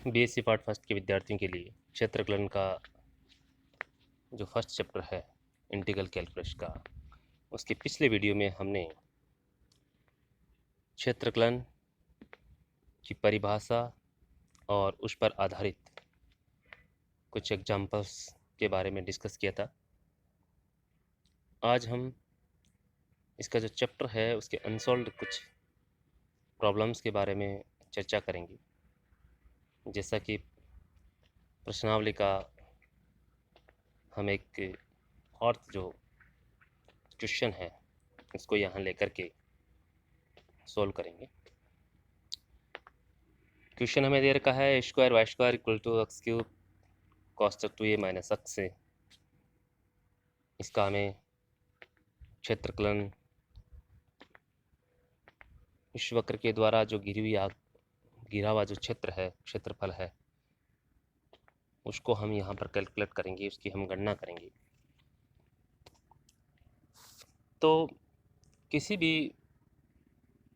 BSc part first के विद्यार्थियों के लिए क्षेत्रकलन का जो फर्स्ट चैप्टर है इंटीग्रल कैलकुलस का, उसके पिछले वीडियो में हमने क्षेत्रकलन की परिभाषा और उस पर आधारित कुछ एग्जाम्पल्स के बारे में डिस्कस किया था। आज हम इसका जो चैप्टर है उसके अनसॉल्व्ड कुछ प्रॉब्लम्स के बारे में चर्चा करेंगे। जैसा कि प्रश्नावली का हम एक और जो क्वेश्चन है उसको यहाँ लेकर के सॉल्व करेंगे। क्वेश्चन हमें दे रखा है square y square equal to x cube cos 2a minus x से इसका हमें क्षेत्रकलन इस वक्र के द्वारा जो घिरा हुआ जो क्षेत्र है, क्षेत्रफल है, उसको हम यहाँ पर कैलकुलेट करेंगे, उसकी हम गणना करेंगे। तो किसी भी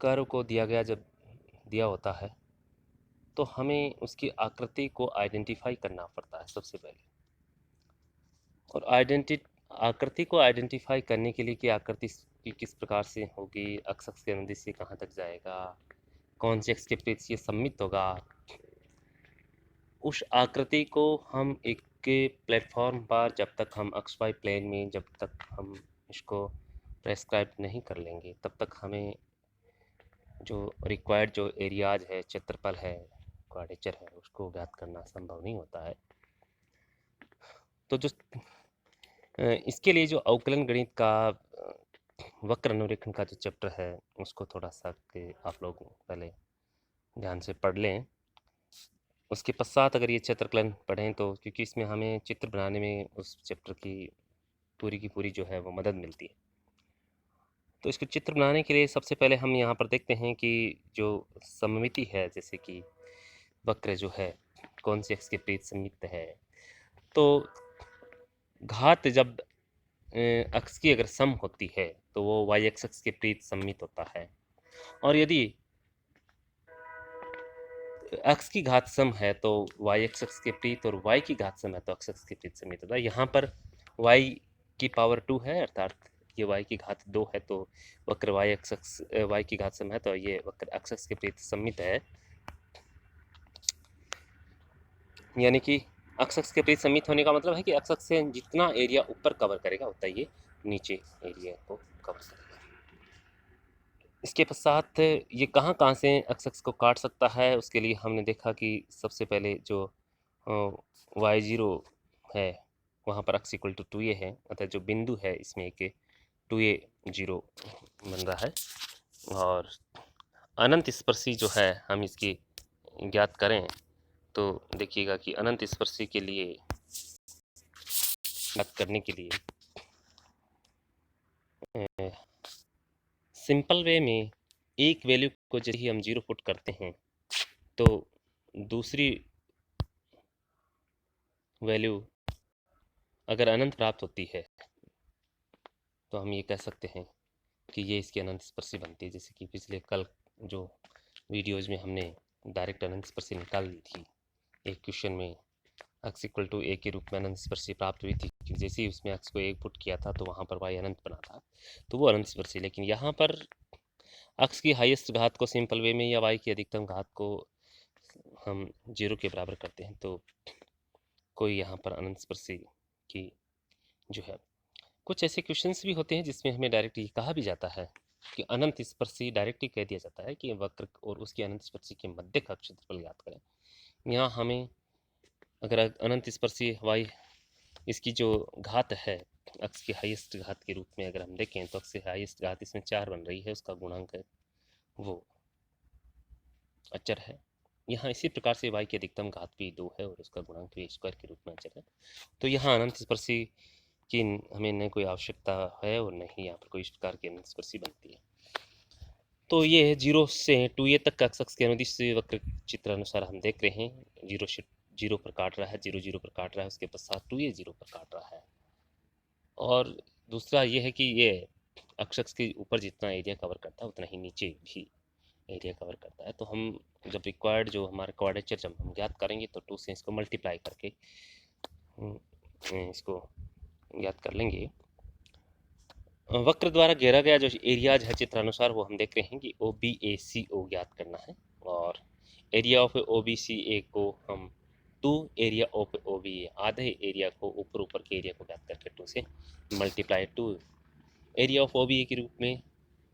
कर्व को जब दिया होता है तो हमें उसकी आकृति को आइडेंटिफाई करना पड़ता है सबसे पहले। और आकृति को आइडेंटिफाई करने के लिए कि आकृति की किस प्रकार से होगी, एक्स के अनुदिश से कहाँ तक जाएगा, कौन से एक्स के विपरीत से सममित होगा, उस आकृति को हम एक प्लेटफॉर्म पर जब तक हम एक्स वाई प्लेन में जब तक हम इसको प्रेस्क्राइब नहीं कर लेंगे तब तक हमें जो रिक्वायर्ड जो एरियाज है, क्षेत्रफल है, क्वाड्रेचर है, उसको ज्ञात करना संभव नहीं होता है। तो जो इसके लिए जो अवकलन गणित का वक्र अनुरेखण का जो चैप्टर है उसको थोड़ा सा आप लोग पहले ध्यान से पढ़ लें। उसके पश्चात अगर ये क्षेत्रकलन पढ़ें तो क्योंकि इसमें हमें चित्र बनाने में उस चैप्टर की पूरी जो है वो मदद मिलती है। तो इसको चित्र बनाने के लिए सबसे पहले हम यहाँ पर देखते हैं कि जो सममिति है, जैसे कि वक्र जो है कौन से एक्स के विपरीत सममित है, तो घात जब एक्स की अगर सम होती है तो वो वाई एक्स के विपरीत सममित होता है। और यदि एक्स की घात सम है तो वाई एक्स के विपरीत, और वाई की घात सम है तो एक्स के विपरीत सममित होता है। यहाँ पर वाई की पावर 2 है, अर्थात ये वाई की घात 2 है, तो वक्र वाई की घात सम है तो ये वक्र एक्स के विपरीत सममित है। यानी कि एक्स के विपरीत सममित होने का मतलब है कि एक्स से जितना एरिया ऊपर कवर करेगा उतना ये नीचे एरिया को कवर करेगा। इसके पश्चात ये कहाँ से एक्स को काट सकता है, उसके लिए हमने देखा कि सबसे पहले जो y0 है वहाँ पर x इक्वल टू 2a है, अतः जो बिंदु है इसमें एक 2a 0 बन रहा है। और अनंत स्पर्शी जो है हम इसकी ज्ञात करें तो देखिएगा कि अनंत स्पर्शी के लिए ज्ञात करने के लिए सिंपल वे में एक वैल्यू को जैसे ही हम 0 पुट करते हैं तो दूसरी वैल्यू अगर अनंत प्राप्त होती है तो हम ये कह सकते हैं कि ये इसकी अनंत स्पर्शी बनती है। जैसे कि पिछले कल जो वीडियोज़ में हमने डायरेक्ट अनंत स्पर्शी निकाल ली थी, एक क्वेश्चन में x इक्वल टू a के रूप में अनंत स्पर्शी प्राप्त हुई थी कि जैसे ही उसमें x को 1 पुट किया था तो वहाँ पर y अनंत बना था, तो वो अनंत स्पर्शी। लेकिन यहाँ पर x की हाईएस्ट घात को सिंपल वे में या y की अधिकतम घात को हम 0 के बराबर करते हैं तो कोई यहाँ पर अनंत स्पर्शी की जो है। कुछ ऐसे क्वेश्चंस भी होते हैं जिसमें हमें डायरेक्ट ये कहा भी जाता है कि अनंत स्पर्शी, डायरेक्ट ही कह दिया जाता है कि वक्र और उसकी अनंत स्पर्शी के मध्य का क्षेत्रफल ज्ञात करें। यहाँ हमें अगर अनंत स्पर्शी y इसकी जो घात है x की हाईएस्ट घात के रूप में अगर हम देखें तो x की हाईएस्ट घात इसमें 4 बन रही है, उसका गुणांक वो अचर है। यहाँ इसी प्रकार से y की अधिकतम घात भी 2 है और उसका गुणांक भी स्क्वायर के रूप में अचर है। तो यहाँ अनंत स्पर्शी की हमें न कोई आवश्यकता है और न ही यहाँ पर कोई इस प्रकार की अनंत स्पर्शी बनती है। तो ये है 0 से 2a तक का एक्स के अनुदिश वक्र चित्र अनुसार हम देख रहे हैं 0 से 0 पर काट रहा है, 0 0 पर काट रहा है, उसके पश्चात 2a 0 पर काट रहा है। और दूसरा ये है कि ये एक्स के ऊपर जितना एरिया कवर करता है उतना ही नीचे भी एरिया कवर करता है। तो हम जब रिक्वायर्ड जो हमारा क्वाड्रेचर जब हम ज्ञात करेंगे तो 2 से इसको मल्टीप्लाई करके इसको ज्ञात कर लेंगे। वक्र द्वारा घेरा गया जो एरियाज है चित्रानुसार वो हम देख रहे हैं कि OBACO ज्ञात करना है, और एरिया ऑफ OBCA को हम 2 एरिया ऑफ OBA आधे एरिया को ऊपर के एरिया को ज्ञात करके 2 से मल्टीप्लाई 2 एरिया ऑफ OBA के रूप में,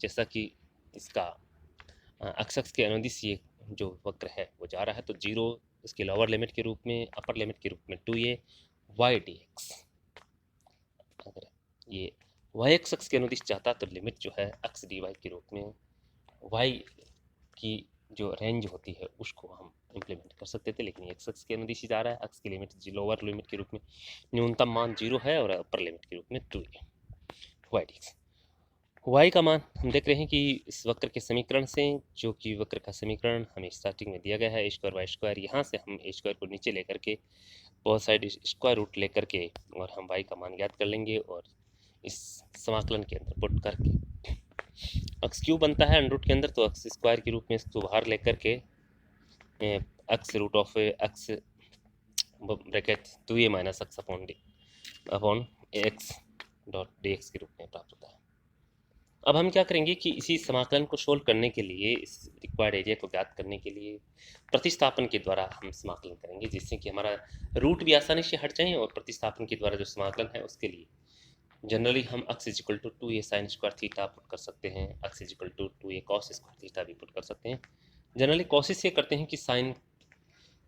जैसा कि इसका अक्ष के अनुदिश ये जो वक्र है वो जा रहा है, तो 0 इसके लोअर लिमिट के रूप में, अपर लिमिट के रूप में 2a y dx। अगर ये y अक्ष के अनुदिश जाता तो लिमिट जो है x dy के रूप में y की जो रेंज होती है उसको हम इम्प्लीमेंट कर सकते थे, लेकिन x अक्ष के अनुदिश जा रहा है, x की लिमिट लोअर लिमिट के रूप में न्यूनतम मान 0 है और अपर लिमिट के रूप में 2a y dx। y का मान हम देख रहे हैं कि इस वक्र के समीकरण से, जो कि वक्र का समीकरण हमें स्टार्टिंग में दिया गया है a² y², यहाँ से हम a² को नीचे लेकर के बहुत साइड स्क्वायर रूट लेकर के और हम y का मान ज्ञात कर लेंगे, और इस समाकलन के अंदर पुट करके x क्यूब बनता है अंडर रूट के अंदर, तो x स्क्वायर के रूप में इसको बाहर लेकर के x root of x bracket 2a minus x upon x dot dx के रूप में प्राप्त होता है। अब हम क्या करेंगे कि इसी समाकलन को सोल्व करने के लिए, इस रिक्वायर्ड एरिया को ज्ञात करने के लिए प्रतिस्थापन के द्वारा हम समाकलन करेंगे, जिससे कि हमारा रूट भी आसानी से हट जाए, और प्रतिस्थापन के द्वारा जो समाकलन है उसके लिए जनरली हम x is equal to 2a sine square theta put कर सकते हैं, x is equal to 2a cos square theta भी पुट कर सकते हैं। जनरली कोशिश ये करते हैं कि साइन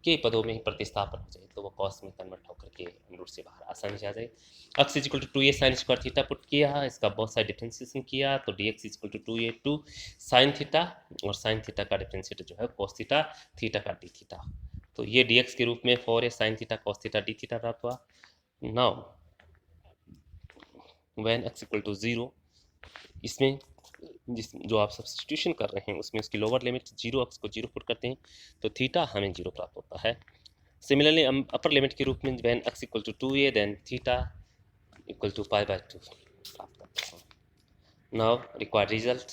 के पदों में ही प्रतिस्थापन हो जाए, तो वो कॉस में कन्वर्ट होकर के रूट से बाहर आसानी से आ जाए। x is equal to 2a sine square theta put किया, इसका बहुत सारा डिफरेंशिएशन किया, तो dx is equal to 2a 2 sine theta, और साइन थीटा का डिफरेंशिएटर जो है कॉस थीटा, थीटा का डी थीटा, तो ये dx के रूप में 4a sine theta cos theta d theta प्राप्त हुआ। Now when x equal to 0, इसमें जिस जो आप सब्स्टिट्यूशन कर रहे हैं उसमें उसकी लोअर लिमिट 0 x को 0 पुट करते हैं, तो थीटा हमें 0 प्राप्त होता है। सिमिलरली हम अपर लिमिट के रूप में when x equal to 2a then theta equal to pi by 2 प्राप्त करते हैं। नाउ रिक्वायर्ड रिजल्ट,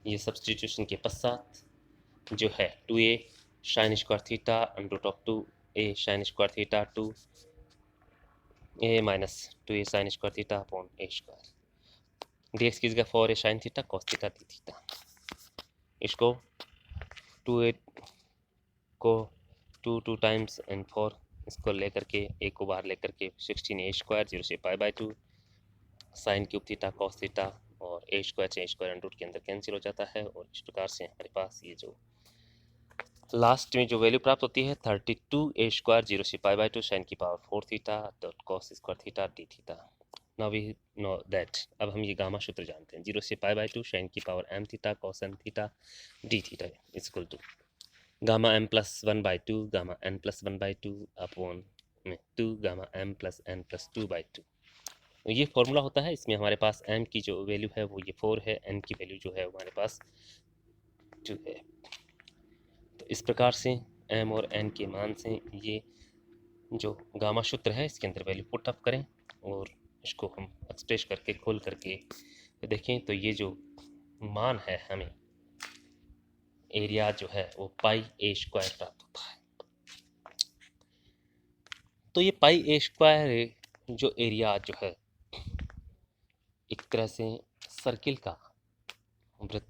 ये सब्स्टिट्यूशन के पश्चात जो है 2a sine square theta under root of 2a sine square theta 2a minus 2a sine square theta upon a square, dx की जगह 4a sine theta cos theta d theta, इसको 2a को 2 times and 4 इसको लेकर के a को बाहर लेकर के 16a स्क्वायर 0 से pi by 2 sine cube theta cos theta, और a स्क्वायर से a स्क्वायर अंडर रूट के अंदर कैंसिल हो जाता है, और इस प्रकार से हमारे पास ये जो लास्ट में जो वैल्यू प्राप्त होती है 32a स्क्वायर 0 से पाई बाय 2 साइन की power 4 theta dot cos square theta d theta. Now we know that, अब हम ये गामा सूत्र जानते हैं, 0 से पाई बाय 2 साइन की power m theta cos m theta d theta is equal to gamma m plus 1 by 2 gamma n plus 1 by 2 upon 2 gamma m plus n plus 2 by 2। ये formula होता है, इसमें हमारे पास m की जो value है वो ये 4 है, n की वैल्यू जो है हमारे पास 2 है। तो इस प्रकार से m और n के मान से ये जो गामा सूत्र है इसके अंदर वैल्यू पुट अप करें, और इसको हम एक्सप्रेस करके खोल करके देखें, तो ये जो मान है हमें एरिया जो है वो पाई a स्क्वायर प्राप्त होता है। तो ये पाई a स्क्वायर जो एरिया जो है एक तरह से सर्किल का वृत्त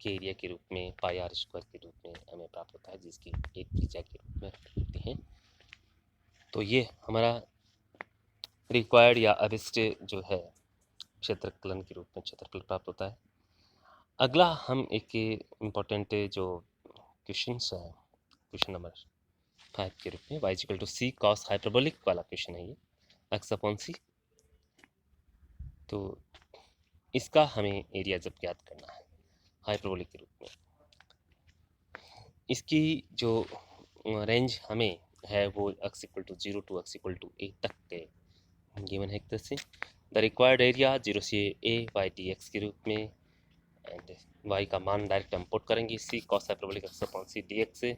के एरिया के रूप में पाई आर स्क्वायर के रूप में हमें प्राप्त होता है, जिसकी एक त्रिज्या के रूप में रखते हैं। तो ये हमारा रिक्वायर्ड या अभिष्ट जो है क्षेत्रफलन के रूप में क्षेत्रफल प्राप्त होता है। अगला हम एक इम्पोर्टेंट जो क्वेश्चन है, क्वेश्चन नंबर 5 के रूप में y equal to c cos hyperbolic वाला क्वेश्चन है ये x अपॉन सी। तो इसका हमें एरिया जब ज्ञात करना है हाइपरबोलिक के रूप में, इसकी जो रेंज हमें है वो x equal to 0 to x equal to a तक के गिवन है एक तरह से। द रिक्वायर्ड एरिया 0 से a बाई dx के रूप में, एंड y का मान डायरेक्ट हम पुट करेंगे सी कॉस हाइपरबोलिक x अपॉन सी dx से,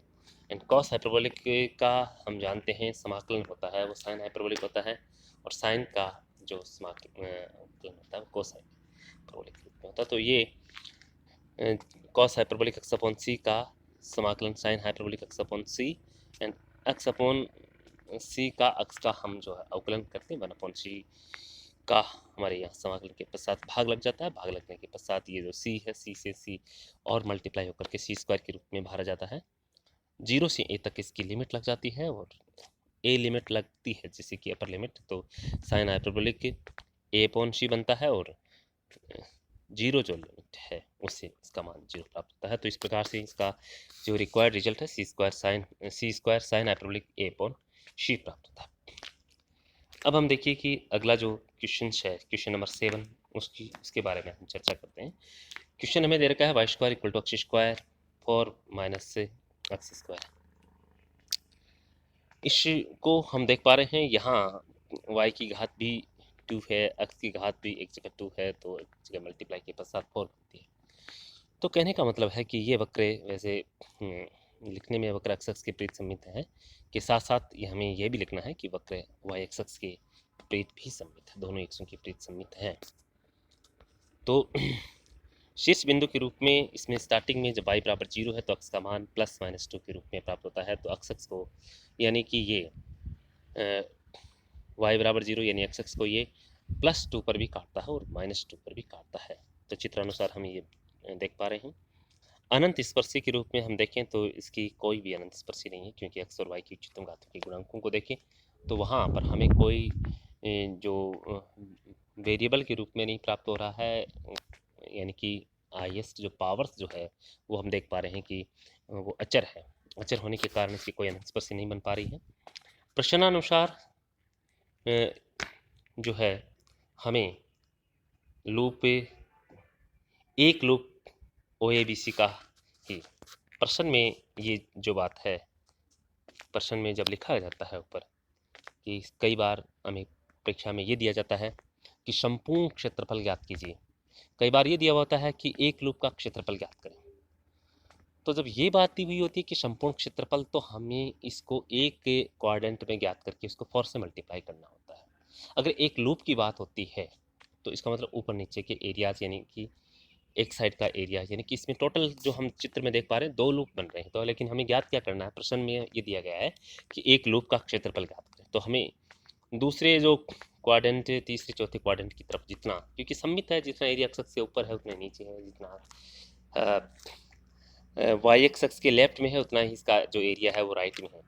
एंड कॉस हाइपरबोलिक का हम जानते हैं समाकलन होता है वो साइन हाइपरबोलिक होता है, और साइन का जो समाकलन होता है वो कोस हाइपरबोलिक के रूप में होता है। तो ये cos hyperbolic x upon c का समाकलन sine hyperbolic x upon c and x upon c का एक्स का हम जो है अवकलन करते हैं 1 अपॉन सी का हमारे यहाँ समाकलन के पश्चात भाग लग जाता है। भाग लगने के पश्चात ये जो सी है, सी से सी और मल्टीप्लाई होकर के सी स्क्वायर के रूप में बाहर जाता है। 0 से a तक इसकी लिमिट लग जाती है और a लिमिट लगती है जैसे कि अपर लिमिट, तो साइन हाइपरबोलिक a अपॉन सी बनता है और 0 जो लिमिट है उससे इसका मान 0 प्राप्त होता है। तो इस प्रकार से इसका जो रिक्वायर्ड रिजल्ट है c square sine hyperbolic a upon c प्राप्त होता है। अब हम देखिए कि अगला जो क्वेश्चन है, क्वेश्चन नंबर 7, उसके बारे में हम चर्चा करते हैं। क्वेश्चन हमें दे रखा है y square equal to x square 4 minus x square. इसको हम देख पा रहे हैं यहाँ y की घात भी 2 है, x की घात भी एक जगह 2 है, तो एक जगह मल्टीप्लाई के पश्चात 4 बनती है। तो कहने का मतलब है कि ये वक्र वैसे लिखने में वक्र x के विपरीत सममित है के साथ साथ ये हमें यह भी लिखना है कि वक्र y x के विपरीत भी सममित है, दोनों एक्सों के विपरीत सममित है। तो शीर्ष बिंदु के रूप में इसमें स्टार्टिंग में जब y बराबर 0 है तो x का मान प्लस माइनस 2 के रूप में प्राप्त होता है। तो x को यानी कि ये y बराबर 0 यानी x को ये +2 पर भी काटता है और -2 पर भी काटता है। तो चित्रानुसार हम ये देख पा रहे हैं। अनंत स्पर्शी के रूप में हम देखें तो इसकी कोई भी अनंत स्पर्शी नहीं है, क्योंकि x और y की उच्चतम घातों के गुणांकों को देखें तो वहाँ पर हमें कोई जो वेरिएबल के रूप में नहीं प्राप्त हो रहा है, यानी कि हाईएस्ट जो पावर्स जो है वो हम देख पा रहे हैं कि वो अचर है। अचर होने के कारण इसकी कोई अनंत स्पर्शी नहीं बन पा रही है। प्रश्नानुसार जो है हमें लूप एक लूप OABC का ही प्रश्न में ये जो बात है, प्रश्न में जब लिखा जाता है ऊपर कि कई बार हमें परीक्षा में ये दिया जाता है कि संपूर्ण क्षेत्रफल ज्ञात कीजिए, कई बार ये दिया होता है कि एक लूप का क्षेत्रफल ज्ञात करें। तो जब ये बात दी हुई होती है कि संपूर्ण क्षेत्रफल, तो हमें इसको एक के क्वाड्रेंट में ज्ञात करके इसको 4 से मल्टीप्लाई करना होता है। अगर एक लूप की बात होती है तो इसका मतलब ऊपर नीचे के एरियाज, यानी कि एक साइड का एरिया, यानी कि इसमें टोटल जो हम चित्र में देख पा रहे हैं 2 लूप बन रहे हैं। तो लेकिन हमें ज्ञात क्या करना है, प्रश्न में ये दिया गया है कि एक लूप का क्षेत्रफल ज्ञात करें। तो हमें दूसरे जो क्वाड्रेंट, तीसरे चौथे क्वाड्रेंट की तरफ जितना, क्योंकि सममित है, जितना एरिया एक्स से ऊपर है उतना नीचे है, जितना वाई एक्स के लेफ्ट में है उतना ही इसका जो एरिया है वो राइट में है।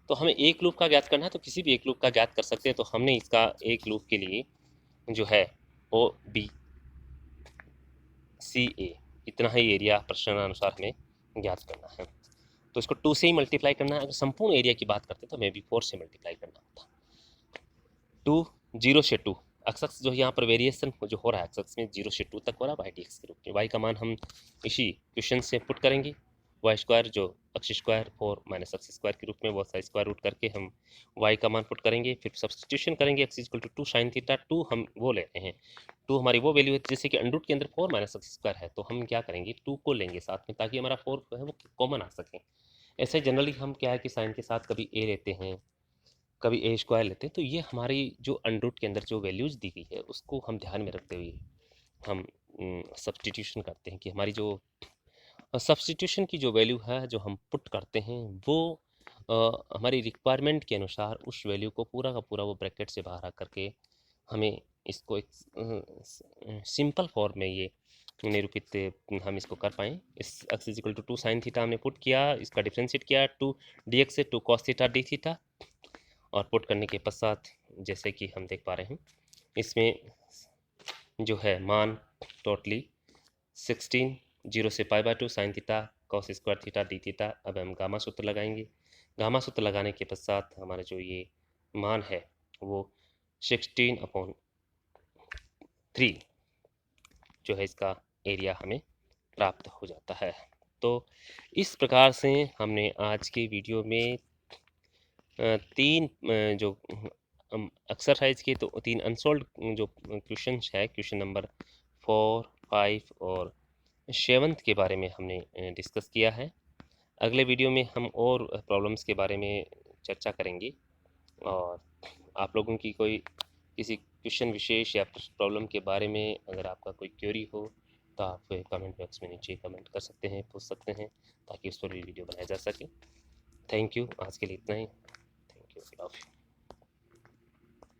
तो हमें एक लूप का ज्ञात करना है, तो किसी भी एक लूप का ज्ञात कर सकते हैं। तो हमने इसका एक लूप के लिए जो है OBCA इतना ही एरिया प्रश्नानुसार हमें ज्ञात करना है। तो इसको 2 से ही मल्टीप्लाई करना है। अगर संपूर्ण एरिया की बात करते हैं तो हमें भी 4 से मल्टीप्लाई करना होता। 2 0 से 2 एक्स जो यहाँ पर वेरिएशन जो हो रहा है एक्स में 0 से 2 तक हो रहा है वाई डी एक्स के रूप में। वाई का मान हम इसी क्वेश्चन से पुट करेंगे, वाई स्क्वायर जो x square 4 minus x square के रूप में बहुत सारा स्क्वायर रूट करके हम वाई का मान पुट करेंगे, फिर सब्सटीट्यूशन करेंगे x equal to 2 sine theta. 2 हम वो ले रहे हैं, 2 हमारी वो वैल्यू है जैसे कि अंडरूट के अंदर 4 माइनस एक्स स्क्वायर है, तो हम क्या करेंगे 2 को लेंगे साथ में ताकि हमारा 4 है वो कॉमन आ सके। ऐसे जनरली हम क्या है कि साइन के साथ कभी ए लेते हैं, कभी ए स्क्वायर लेते हैं। तो ये हमारी जो अंडरूट के अंदर जो वैल्यूज दी गई है उसको हम ध्यान में रखते हुए हम सब्सटीट्यूशन करते हैं कि हमारी जो सब्सटीट्यूशन की जो वैल्यू है जो हम पुट करते हैं वो हमारी रिक्वायरमेंट के अनुसार उस वैल्यू को पूरा का पूरा वो ब्रैकेट से बाहर आ करके हमें इसको एक सिंपल फॉर्म में ये निरूपित हम इसको कर पाएँ। इस x is equal to 2 sine theta हमने पुट किया, इसका डिफ्रेंशिएट किया 2 dx से 2 cos थीटा डी थीटा, और पुट करने के पश्चात जैसे कि हम देख पा रहे हैं इसमें जो है मान टोटली 16 0 से π/2 sine theta cos square theta d theta. अब हम गामा सूत्र लगाएंगे, गामा सूत्र लगाने के पश्चात हमारा जो ये मान है वो 16/3 जो है इसका एरिया हमें प्राप्त हो जाता है। तो इस प्रकार से हमने आज की वीडियो में 3 जो एक्सरसाइज के तो 3 अनसॉल्व्ड जो क्वेश्चन है, क्वेश्चन नंबर 4, 5 और 7 के बारे में हमने डिस्कस किया है। अगले वीडियो में हम और प्रॉब्लम्स के बारे में चर्चा करेंगे, और आप लोगों की कोई किसी क्वेश्चन विशेष या प्रॉब्लम के बारे में अगर आपका कोई क्वेरी हो तो आप कमेंट बॉक्स में नीचे कमेंट कर सकते हैं, पूछ सकते हैं, ताकि उस पर भी वीडियो बनाया जा सके। थैंक यू, आज के लिए इतना ही। Thank you, love you.